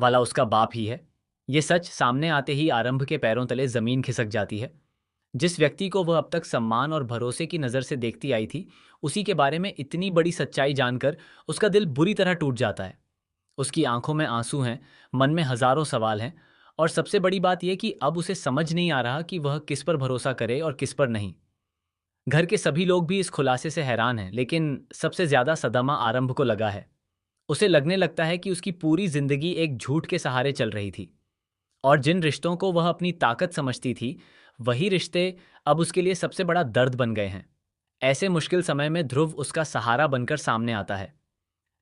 वाला उसका बाप ही है। ये सच सामने आते ही आरंभ के पैरों तले जमीन खिसक जाती है। जिस व्यक्ति को वह अब तक सम्मान और भरोसे की नज़र से देखती आई थी, उसी के बारे में इतनी बड़ी सच्चाई जानकर उसका दिल बुरी तरह टूट जाता है। उसकी आंखों में आंसू हैं, मन में हजारों सवाल हैं, और सबसे बड़ी बात यह कि अब उसे समझ नहीं आ रहा कि वह किस पर भरोसा करे और किस पर नहीं। घर के सभी लोग भी इस खुलासे से हैरान हैं, लेकिन सबसे ज्यादा सदमा आरंभ को लगा है। उसे लगने लगता है कि उसकी पूरी जिंदगी एक झूठ के सहारे चल रही थी, और जिन रिश्तों को वह अपनी ताकत समझती थी, वही रिश्ते अब उसके लिए सबसे बड़ा दर्द बन गए हैं। ऐसे मुश्किल समय में ध्रुव उसका सहारा बनकर सामने आता है।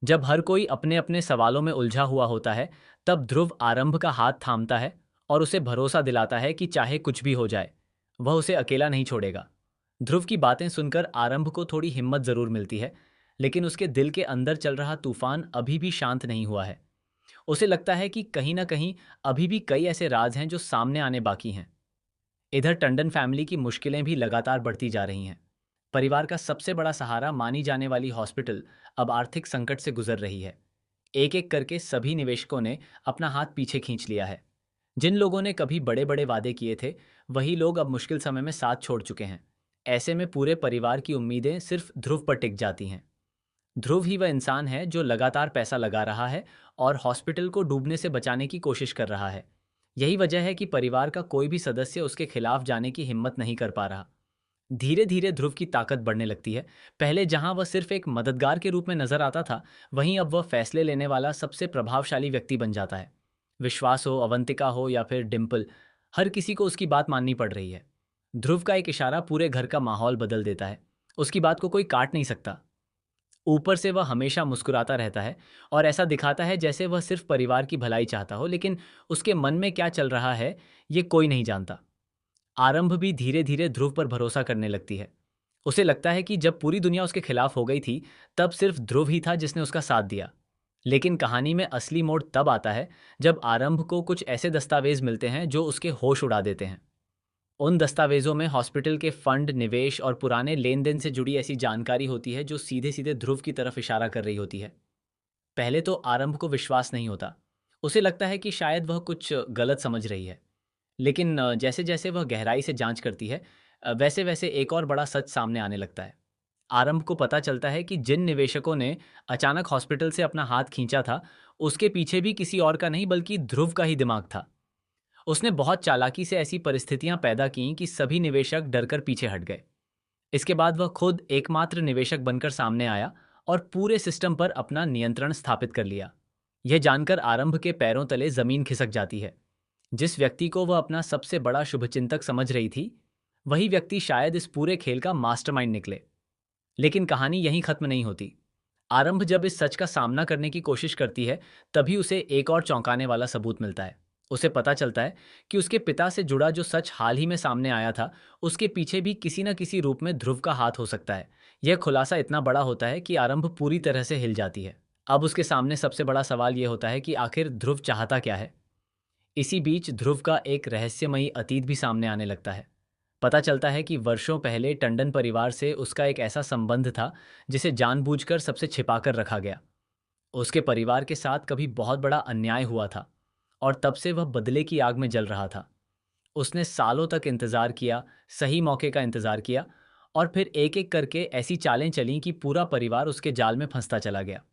जब हर कोई अपने अपने सवालों में उलझा हुआ होता है, तब ध्रुव आरंभ का हाथ थामता है और उसे भरोसा दिलाता है कि चाहे कुछ भी हो जाए, वह उसे अकेला नहीं छोड़ेगा। ध्रुव की बातें सुनकर आरंभ को थोड़ी हिम्मत जरूर मिलती है, लेकिन उसके दिल के अंदर चल रहा तूफान अभी भी शांत नहीं हुआ है। उसे लगता है कि कहीं ना कहीं अभी भी कई ऐसे राज हैं जो सामने आने बाकी हैं। इधर टंडन फैमिली की मुश्किलें भी लगातार बढ़ती जा रही हैं। परिवार का सबसे बड़ा सहारा मानी जाने वाली हॉस्पिटल अब आर्थिक संकट से गुजर रही है। एक एक करके सभी निवेशकों ने अपना हाथ पीछे खींच लिया है। जिन लोगों ने कभी बड़े बड़े वादे किए थे, वही लोग अब मुश्किल समय में साथ छोड़ चुके हैं। ऐसे में पूरे परिवार की उम्मीदें सिर्फ ध्रुव पर टिक जाती हैं। ध्रुव ही वह इंसान है जो लगातार पैसा लगा रहा है और हॉस्पिटल को डूबने से बचाने की कोशिश कर रहा है। यही वजह है कि परिवार का कोई भी सदस्य उसके खिलाफ जाने की हिम्मत नहीं कर पा रहा। धीरे धीरे ध्रुव की ताकत बढ़ने लगती है। पहले जहां वह सिर्फ एक मददगार के रूप में नजर आता था, वहीं अब वह फैसले लेने वाला सबसे प्रभावशाली व्यक्ति बन जाता है। विश्वास हो, अवंतिका हो या फिर डिम्पल, हर किसी को उसकी बात माननी पड़ रही है। ध्रुव का एक इशारा पूरे घर का माहौल बदल देता है। उसकी बात को कोई काट नहीं सकता। ऊपर से वह हमेशा मुस्कुराता रहता है और ऐसा दिखाता है जैसे वह सिर्फ परिवार की भलाई चाहता हो, लेकिन उसके मन में क्या चल रहा है, ये कोई नहीं जानता। आरंभ भी धीरे धीरे ध्रुव पर भरोसा करने लगती है। उसे लगता है कि जब पूरी दुनिया उसके खिलाफ हो गई थी, तब सिर्फ ध्रुव ही था जिसने उसका साथ दिया। लेकिन कहानी में असली मोड़ तब आता है जब आरंभ को कुछ ऐसे दस्तावेज मिलते हैं जो उसके होश उड़ा देते हैं। उन दस्तावेजों में हॉस्पिटल के फंड, निवेश और पुराने लेन देन से जुड़ी ऐसी जानकारी होती है जो सीधे सीधे ध्रुव की तरफ इशारा कर रही होती है। पहले तो आरंभ को विश्वास नहीं होता। उसे लगता है कि शायद वह कुछ गलत समझ रही है। लेकिन जैसे जैसे वह गहराई से जांच करती है, वैसे वैसे एक और बड़ा सच सामने आने लगता है। आरंभ को पता चलता है कि जिन निवेशकों ने अचानक हॉस्पिटल से अपना हाथ खींचा था, उसके पीछे भी किसी और का नहीं बल्कि ध्रुव का ही दिमाग था। उसने बहुत चालाकी से ऐसी परिस्थितियां पैदा की कि सभी निवेशक डरकर पीछे हट गए। इसके बाद वह खुद एकमात्र निवेशक बनकर सामने आया और पूरे सिस्टम पर अपना नियंत्रण स्थापित कर लिया। यह जानकर आरंभ के पैरों तले जमीन खिसक जाती है। जिस व्यक्ति को वह अपना सबसे बड़ा शुभचिंतक समझ रही थी, वही व्यक्ति शायद इस पूरे खेल का मास्टरमाइंड निकले। लेकिन कहानी यहीं खत्म नहीं होती। आरंभ जब इस सच का सामना करने की कोशिश करती है, तभी उसे एक और चौंकाने वाला सबूत मिलता है। उसे पता चलता है कि उसके पिता से जुड़ा जो सच हाल ही में सामने आया था, उसके पीछे भी किसी न किसी रूप में ध्रुव का हाथ हो सकता है। यह खुलासा इतना बड़ा होता है कि आरंभ पूरी तरह से हिल जाती है। अब उसके सामने सबसे बड़ा सवाल यह होता है कि आखिर ध्रुव चाहता क्या है। इसी बीच ध्रुव का एक रहस्यमयी अतीत भी सामने आने लगता है। पता चलता है कि वर्षों पहले टंडन परिवार से उसका एक ऐसा संबंध था जिसे जानबूझकर सबसे छिपाकर रखा गया। उसके परिवार के साथ कभी बहुत बड़ा अन्याय हुआ था, और तब से वह बदले की आग में जल रहा था। उसने सालों तक इंतजार किया, सही मौके का इंतजार किया, और फिर एक एक करके ऐसी चालें चलीं कि पूरा परिवार उसके जाल में फंसता चला गया।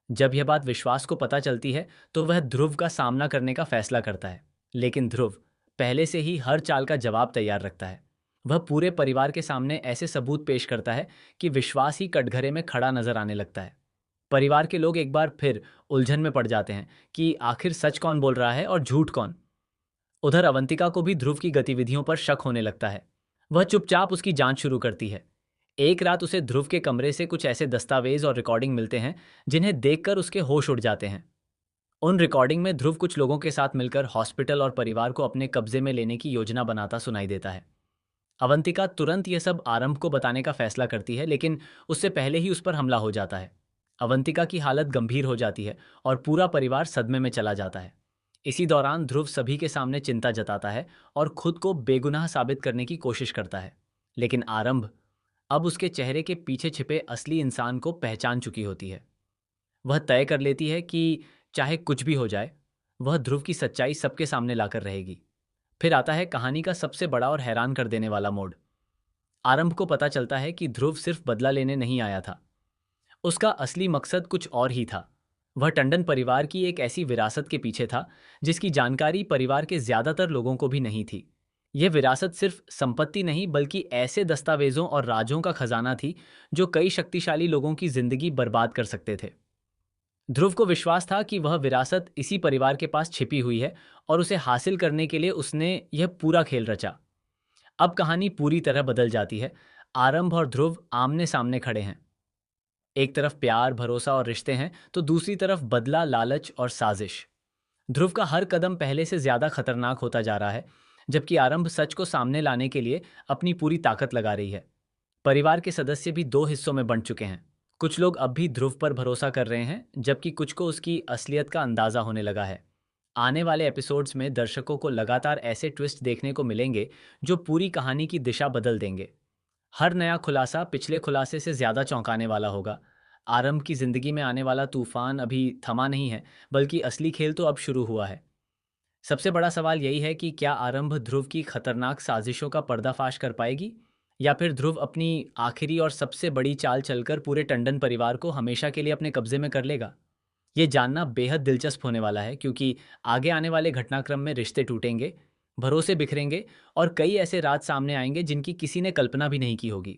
जब यह बात विश्वास को पता चलती है, तो वह ध्रुव का सामना करने का फैसला करता है। लेकिन ध्रुव पहले से ही हर चाल का जवाब तैयार रखता है। वह पूरे परिवार के सामने ऐसे सबूत पेश करता है कि विश्वास ही कटघरे में खड़ा नजर आने लगता है। परिवार के लोग एक बार फिर उलझन में पड़ जाते हैं कि आखिर सच कौन बोल रहा है और झूठ कौन। उधर अवंतिका को भी ध्रुव की गतिविधियों पर शक होने लगता है। वह चुपचाप उसकी जांच शुरू करती है। एक रात उसे ध्रुव के कमरे से कुछ ऐसे दस्तावेज और रिकॉर्डिंग मिलते हैं जिन्हें देखकर उसके होश उड़ जाते हैं। उन रिकॉर्डिंग में ध्रुव कुछ लोगों के साथ मिलकर हॉस्पिटल और परिवार को अपने कब्जे में लेने की योजना बनाता सुनाई देता है। अवंतिका तुरंत यह सब आरंभ को बताने का फैसला करती है, लेकिन उससे पहले ही उस पर हमला हो जाता है। अवंतिका की हालत गंभीर हो जाती है और पूरा परिवार सदमे में चला जाता है। इसी दौरान ध्रुव सभी के सामने चिंता जताता है और खुद को बेगुनाह साबित करने की कोशिश करता है। लेकिन आरंभ अब उसके चेहरे के पीछे छिपे असली इंसान को पहचान चुकी होती है। वह तय कर लेती है कि चाहे कुछ भी हो जाए, वह ध्रुव की सच्चाई सबके सामने लाकर रहेगी। फिर आता है कहानी का सबसे बड़ा और हैरान कर देने वाला मोड़। आरंभ को पता चलता है कि ध्रुव सिर्फ बदला लेने नहीं आया था। उसका असली मकसद कुछ और ही था। वह टंडन परिवार की एक ऐसी विरासत के पीछे था जिसकी जानकारी परिवार के ज्यादातर लोगों को भी नहीं थी। यह विरासत सिर्फ संपत्ति नहीं बल्कि ऐसे दस्तावेजों और राजों का खजाना थी जो कई शक्तिशाली लोगों की जिंदगी बर्बाद कर सकते थे। ध्रुव को विश्वास था कि वह विरासत इसी परिवार के पास छिपी हुई है और उसे हासिल करने के लिए उसने यह पूरा खेल रचा। अब कहानी पूरी तरह बदल जाती है। आरंभ और ध्रुव आमने सामने खड़े हैं। एक तरफ प्यार, भरोसा और रिश्ते हैं, तो दूसरी तरफ बदला, लालच और साजिश। ध्रुव का हर कदम पहले से ज्यादा खतरनाक होता जा रहा है, जबकि आरंभ सच को सामने लाने के लिए अपनी पूरी ताकत लगा रही है। परिवार के सदस्य भी दो हिस्सों में बंट चुके हैं। कुछ लोग अब भी ध्रुव पर भरोसा कर रहे हैं, जबकि कुछ को उसकी असलियत का अंदाजा होने लगा है। आने वाले एपिसोड्स में दर्शकों को लगातार ऐसे ट्विस्ट देखने को मिलेंगे जो पूरी कहानी की दिशा बदल देंगे। हर नया खुलासा पिछले खुलासे से ज्यादा चौंकाने वाला होगा। आरंभ की जिंदगी में आने वाला तूफान अभी थमा नहीं है, बल्कि असली खेल तो अब शुरू हुआ है। सबसे बड़ा सवाल यही है कि क्या आरंभ ध्रुव की खतरनाक साजिशों का पर्दाफाश कर पाएगी, या फिर ध्रुव अपनी आखिरी और सबसे बड़ी चाल चलकर पूरे टंडन परिवार को हमेशा के लिए अपने कब्जे में कर लेगा। ये जानना बेहद दिलचस्प होने वाला है, क्योंकि आगे आने वाले घटनाक्रम में रिश्ते टूटेंगे, भरोसे बिखरेंगे और कई ऐसे राज सामने आएंगे जिनकी किसी ने कल्पना भी नहीं की होगी।